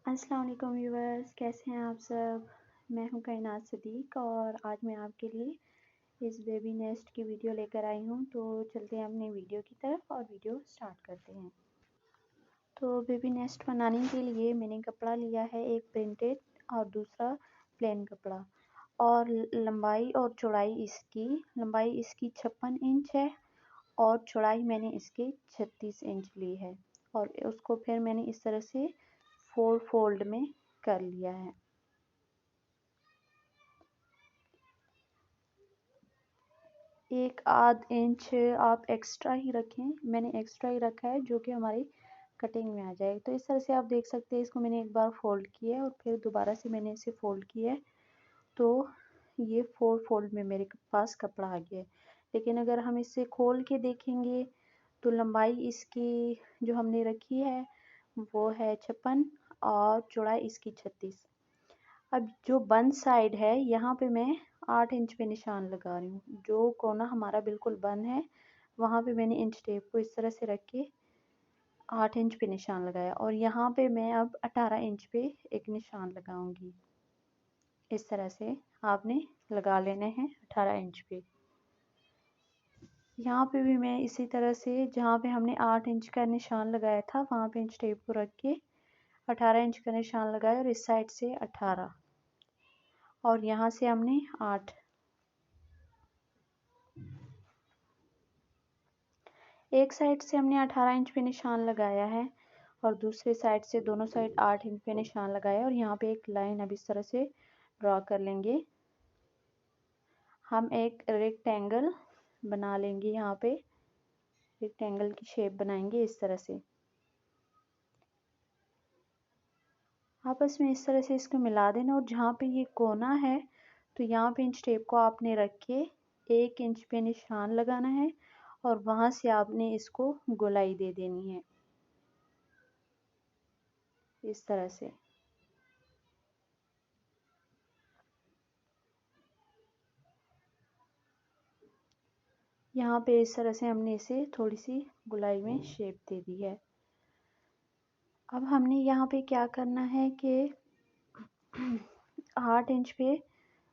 अस्सलाम वालेकुम व्यूअर्स, कैसे हैं आप सब। मैं हूं कायनात सदीक और आज मैं आपके लिए इस बेबी नेस्ट की वीडियो लेकर आई हूं। तो चलते हैं अपने वीडियो की तरफ और वीडियो स्टार्ट करते हैं। तो बेबी नेस्ट बनाने के लिए मैंने कपड़ा लिया है एक प्रिंटेड और दूसरा प्लेन कपड़ा, और लंबाई और चौड़ाई लंबाई इसकी 56 इंच है और चौड़ाई मैंने इसकी 36 इंच ली है। और उसको फिर मैंने इस तरह से 4 फोल्ड में कर लिया है। एक आध इंच आप एक्स्ट्रा ही रखें, मैंने एक्स्ट्रा ही रखा है जो कि हमारी कटिंग में आ जाए। तो इस तरह से आप देख सकते हैं, इसको मैंने एक बार फोल्ड किया है और फिर दोबारा से मैंने इसे फोल्ड किया है। तो ये 4 फोल्ड में मेरे पास कपड़ा आ गया है। लेकिन अगर हम इसे खोल के देखेंगे तो लंबाई इसकी जो हमने रखी है वो है 56 और चौड़ाई इसकी 36। अब जो बंद साइड है यहाँ पे मैं 8 इंच पे निशान लगा रही हूँ। जो कोना हमारा बिल्कुल बंद है वहाँ पे मैंने इंच टेप को इस तरह से रख के 8 इंच पे निशान लगाया, और यहाँ पे मैं अब 18 इंच पे एक निशान लगाऊंगी। इस तरह से आपने लगा लेने हैं 18 इंच पे। यहाँ पे भी मैं इसी तरह से जहाँ पे हमने 8 इंच का निशान लगाया था वहाँ पे इंच टेप को रख के 18 इंच का निशान लगाया, और इस साइड से 18 और यहाँ से हमने 8। एक साइड से हमने 18 इंच पे निशान लगाया है और दूसरे साइड से दोनों साइड 8 इंच पे निशान लगाया, और यहाँ पे एक लाइन अब इस तरह से ड्रॉ कर लेंगे। हम एक रेक्टेंगल बना लेंगे, यहाँ पे रेक्टेंगल की शेप बनाएंगे इस तरह से। आपस में इस तरह से इसको मिला देना, और जहाँ पे ये कोना है तो यहाँ पे इंच टेप को आपने रख के 1 इंच पे निशान लगाना है और वहाँ से आपने इसको गोलाई दे देनी है इस तरह से। यहाँ पे इस तरह से हमने इसे थोड़ी सी गोलाई में शेप दे दी है। अब हमने यहाँ पे क्या करना है कि 8 इंच पे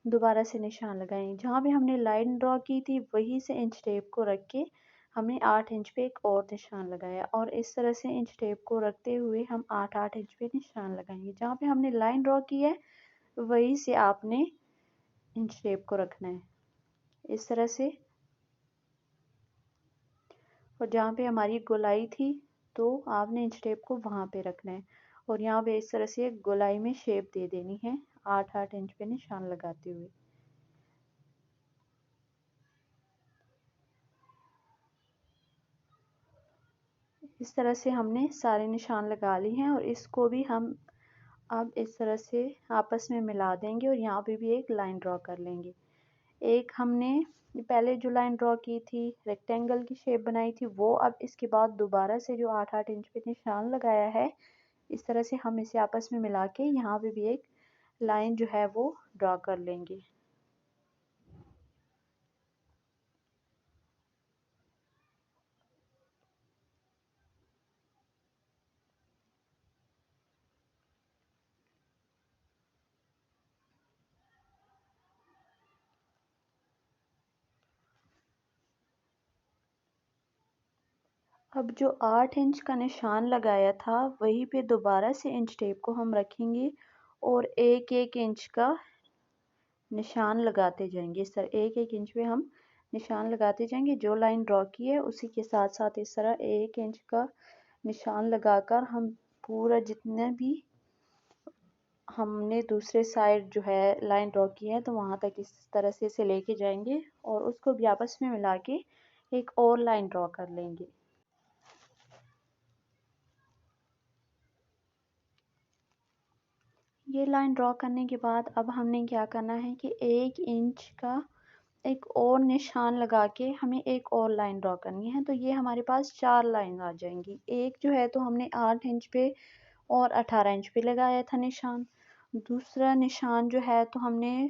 दोबारा से निशान लगाएं। जहाँ पे हमने लाइन ड्रॉ की थी वहीं से इंच टेप को रख के हमने 8 इंच पे एक और निशान लगाया, और इस तरह से इंच टेप को रखते हुए हम 8 इंच पे निशान लगाएंगे। जहाँ पे हमने लाइन ड्रॉ की है वहीं से आपने इंच टेप को रखना है इस तरह से। और जहाँ पे हमारी गोलाई थी तो आपने इंच टेप को वहाँ पे रखना है, और यहाँ पे इस तरह से गोलाई में शेप दे देनी है 8 इंच पे निशान लगाते हुए। इस तरह से हमने सारे निशान लगा लिए हैं, और इसको भी हम अब इस तरह से आपस में मिला देंगे और यहाँ पे भी एक लाइन ड्रॉ कर लेंगे। एक हमने पहले जो लाइन ड्रॉ की थी रेक्टेंगल की शेप बनाई थी वो अब इसके बाद दोबारा से जो 8 इंच पे निशान लगाया है इस तरह से हम इसे आपस में मिला के यहाँ पे भी एक लाइन जो है वो ड्रॉ कर लेंगे। अब जो 8 इंच का निशान लगाया था वहीं पे दोबारा से इंच टेप को हम रखेंगे और एक एक इंच का निशान लगाते जाएंगे। इस तरह एक एक इंच पे हम निशान लगाते जाएंगे। जो लाइन ड्रॉ की है उसी के साथ साथ इस तरह 1 इंच का निशान लगाकर हम पूरा जितने भी हमने दूसरे साइड जो है लाइन ड्रॉ की है तो वहां तक इस तरह से इसे लेके जाएंगे और उसको भी आपस में मिला के एक और लाइन ड्रॉ कर लेंगे। ये लाइन ड्रॉ करने के बाद अब हमने क्या करना है कि 1 इंच का एक और निशान लगा के हमें एक और लाइन ड्रॉ करनी है। तो ये हमारे पास 4 लाइन आ जाएंगी। एक जो है तो हमने 8 इंच पे और 18 इंच पे लगाया था निशान। दूसरा निशान जो है तो हमने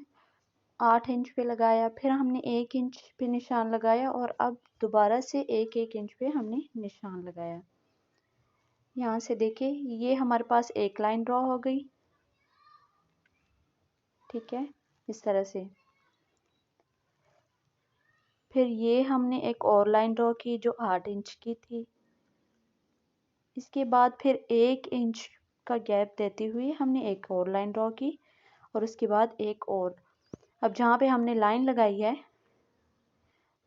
8 इंच पे लगाया, फिर हमने 1 इंच पे निशान लगाया और अब दोबारा से एक एक इंच पे हमने निशान लगाया। यहाँ से देखिए ये हमारे पास एक लाइन ड्रॉ हो गई, ठीक है, इस तरह से। फिर ये हमने एक और लाइन ड्रॉ की जो 8 इंच की थी। इसके बाद फिर 1 इंच का गैप देते हुए हमने एक और लाइन ड्रॉ की और उसके बाद एक और। अब जहाँ पे हमने लाइन लगाई है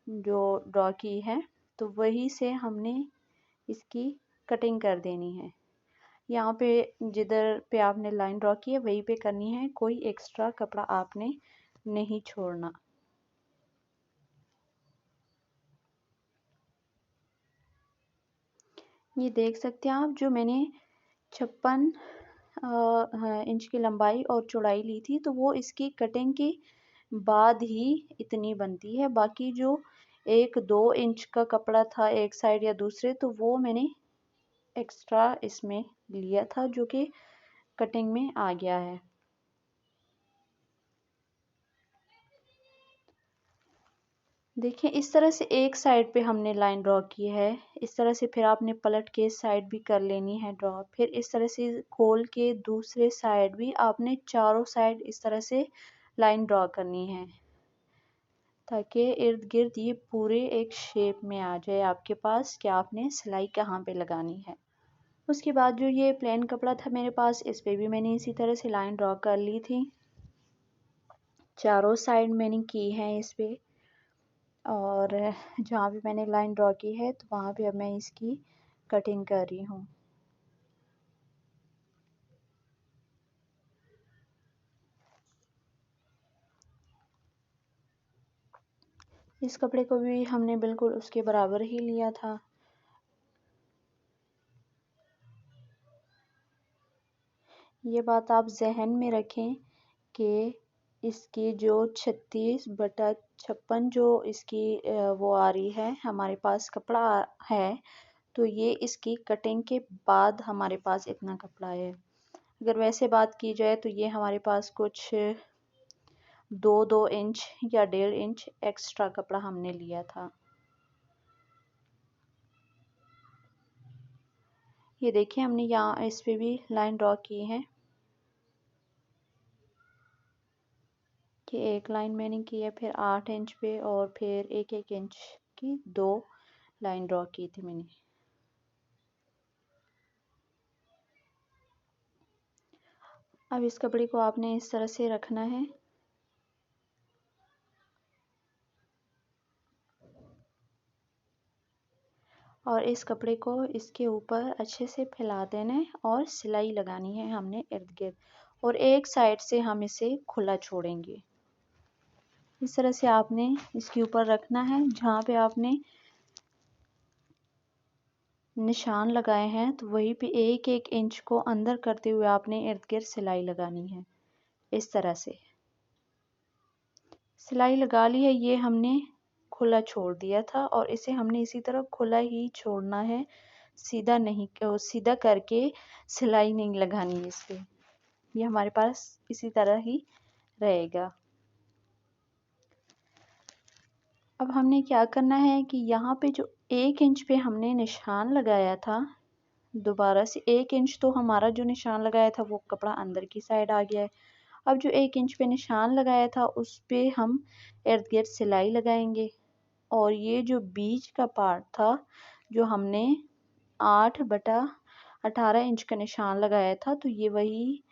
जो ड्रॉ की है, तो वहीं से हमने इसकी कटिंग कर देनी है। यहाँ पे जिधर पे आपने लाइन ड्रॉ की है वहीं पे करनी है, कोई एक्स्ट्रा कपड़ा आपने नहीं छोड़ना। ये देख सकते हैं आप, जो मैंने 56 इंच की लंबाई और चौड़ाई ली थी, तो वो इसकी कटिंग के बाद ही इतनी बनती है। बाकी जो 1-2 इंच का कपड़ा था एक साइड या दूसरे, तो वो मैंने एक्स्ट्रा इसमें लिया था जो कि कटिंग में आ गया है। देखिए इस तरह से एक साइड पे हमने लाइन ड्रॉ की है। इस तरह से फिर आपने पलट के साइड भी कर लेनी है ड्रॉ। फिर इस तरह से खोल के दूसरे साइड भी आपने चारों साइड इस तरह से लाइन ड्रॉ करनी है, ताकि इर्द गिर्द ये पूरे एक शेप में आ जाए आपके पास कि आपने सिलाई कहाँ पे लगानी है। उसके बाद जो ये प्लेन कपड़ा था मेरे पास, इस पे भी मैंने इसी तरह से लाइन ड्रॉ कर ली थी। चारों साइड मैंने की है इस पे, और जहाँ भी मैंने लाइन ड्रॉ की है तो वहाँ पे अब मैं इसकी कटिंग कर रही हूँ। इस कपड़े को भी हमने बिल्कुल उसके बराबर ही लिया था। ये बात आप जहन में रखें कि इसकी जो 36/56 जो इसकी वो आ रही है हमारे पास कपड़ा है, तो ये इसकी कटिंग के बाद हमारे पास इतना कपड़ा है। अगर वैसे बात की जाए तो ये हमारे पास कुछ 2-2 इंच या 1.5 इंच एक्स्ट्रा कपड़ा हमने लिया था। ये देखिए हमने यहाँ इस पे भी लाइन ड्रॉ की है कि एक लाइन मैंने की है, फिर 8 इंच पे और फिर 1-1 इंच की 2 लाइन ड्रॉ की थी मैंने। अब इस कपड़े को आपने इस तरह से रखना है। और इस कपड़े को इसके ऊपर अच्छे से फैला देना है और सिलाई लगानी है हमने इर्द गिर्द, और एक साइड से हम इसे खुला छोड़ेंगे। इस तरह से आपने इसके ऊपर रखना है। जहाँ पे आपने निशान लगाए हैं तो वहीं पे 1-1 इंच को अंदर करते हुए आपने इर्द गिर्द सिलाई लगानी है। इस तरह से सिलाई लगा ली है। ये हमने खुला छोड़ दिया था और इसे हमने इसी तरह खुला ही छोड़ना है, सीधा नहीं, सीधा करके सिलाई नहीं लगानी है इस पे। ये हमारे पास इसी तरह ही रहेगा। अब हमने क्या करना है कि यहाँ पे जो 1 इंच पे हमने निशान लगाया था, दोबारा से 1 इंच तो हमारा जो निशान लगाया था वो कपड़ा अंदर की साइड आ गया है। अब जो 1 इंच पे निशान लगाया था उस पे हम इर्द गिर्द सिलाई लगाएंगे, और ये जो बीच का पार्ट था जो हमने 8/18 इंच का निशान लगाया था, तो ये वही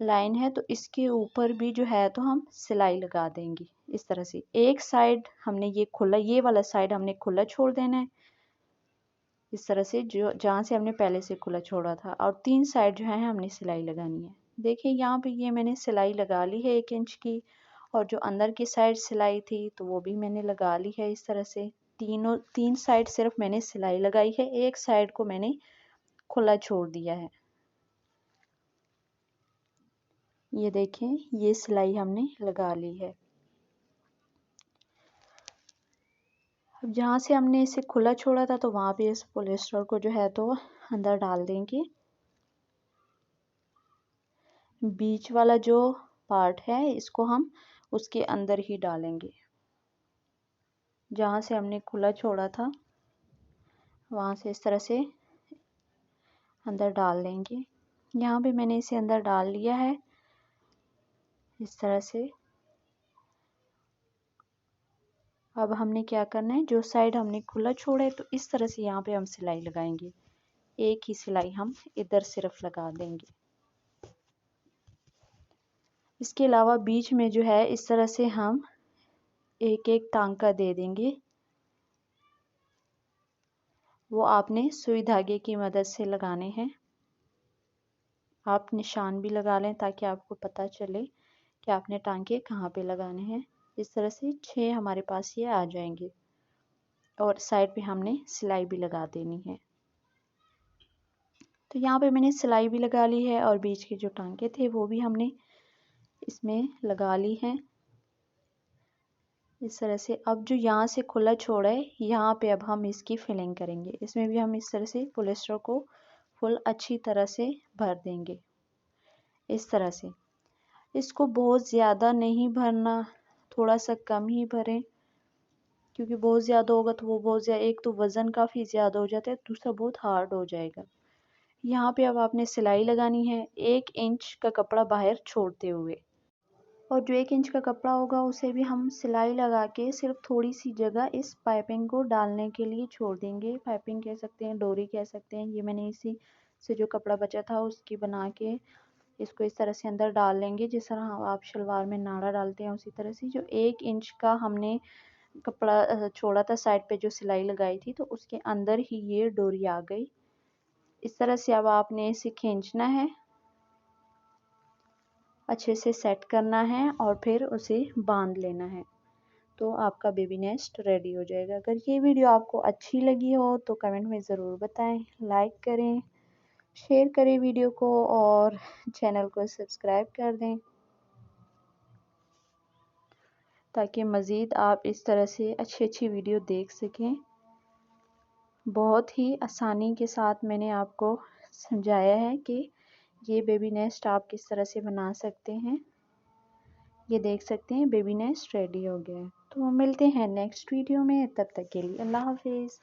लाइन है, तो इसके ऊपर भी जो है तो हम सिलाई लगा देंगे। इस तरह से एक साइड हमने ये खुला, ये वाला साइड हमने खुला छोड़ देना है इस तरह से, जो जहाँ से हमने पहले से खुला छोड़ा था, और 3 साइड जो है हमने सिलाई लगानी है। देखिए यहाँ पे ये मैंने सिलाई लगा ली है 1 इंच की, और जो अंदर की साइड सिलाई थी तो वो भी मैंने लगा ली है इस तरह से। 3 साइड सिर्फ मैंने सिलाई लगाई है, एक साइड को मैंने खुला छोड़ दिया है। ये देखें ये सिलाई हमने लगा ली है। अब जहाँ से हमने इसे खुला छोड़ा था तो वहाँ पे इस पॉलिस्टर को जो है तो अंदर डाल देंगे। बीच वाला जो पार्ट है इसको हम उसके अंदर ही डालेंगे, जहाँ से हमने खुला छोड़ा था वहाँ से इस तरह से अंदर डाल लेंगे। यहाँ पे मैंने इसे अंदर डाल लिया है इस तरह से। अब हमने क्या करना है, जो साइड हमने खुला छोड़ा है तो इस तरह से यहाँ पे हम सिलाई लगाएंगे। एक ही सिलाई हम इधर सिर्फ लगा देंगे। इसके अलावा बीच में जो है इस तरह से हम एक एक टांका दे देंगे। वो आपने सुई धागे की मदद से लगाने हैं। आप निशान भी लगा लें ताकि आपको पता चले कि आपने टांके कहाँ पे लगाने हैं। इस तरह से 6 हमारे पास ये आ जाएंगे और साइड पे हमने सिलाई भी लगा देनी है। तो यहाँ पे मैंने सिलाई भी लगा ली है और बीच के जो टांके थे वो भी हमने इसमें लगा ली हैं इस तरह से। अब जो यहाँ से खुला छोड़ा है यहाँ पे अब हम इसकी फिलिंग करेंगे। इसमें भी हम इस तरह से पॉलिस्टर को फुल अच्छी तरह से भर देंगे इस तरह से। इसको बहुत ज़्यादा नहीं भरना, थोड़ा सा कम ही भरें, क्योंकि बहुत ज़्यादा होगा तो वो बहुत ज़्यादा, एक तो वज़न काफ़ी ज़्यादा हो जाता है, दूसरा बहुत हार्ड हो जाएगा। यहाँ पे अब आपने सिलाई लगानी है 1 इंच का कपड़ा बाहर छोड़ते हुए, और जो 1 इंच का कपड़ा होगा उसे भी हम सिलाई लगा के सिर्फ थोड़ी सी जगह इस पाइपिंग को डालने के लिए छोड़ देंगे। पाइपिंग कह सकते हैं, डोरी कह सकते हैं। ये मैंने इसी से जो कपड़ा बचा था उसकी बना के इसको इस तरह से अंदर डाल लेंगे, जिस तरह आप शलवार में नाड़ा डालते हैं उसी तरह से। जो 1 इंच का हमने कपड़ा छोड़ा था साइड पे जो सिलाई लगाई थी, तो उसके अंदर ही ये डोरी आ गई इस तरह से। अब आपने इसे खींचना है, अच्छे से सेट करना है और फिर उसे बांध लेना है, तो आपका बेबी नेस्ट रेडी हो जाएगा। अगर ये वीडियो आपको अच्छी लगी हो तो कमेंट में ज़रूर बताएं, लाइक करें, शेयर करें वीडियो को और चैनल को सब्सक्राइब कर दें ताकि मज़ीद आप इस तरह से अच्छी अच्छी वीडियो देख सकें। बहुत ही आसानी के साथ मैंने आपको समझाया है कि ये बेबी नेस्ट आप किस तरह से बना सकते हैं। ये देख सकते हैं बेबी नेस्ट रेडी हो गया है। तो मिलते हैं नेक्स्ट वीडियो में, तब तक के लिए अल्लाह हाफिज़।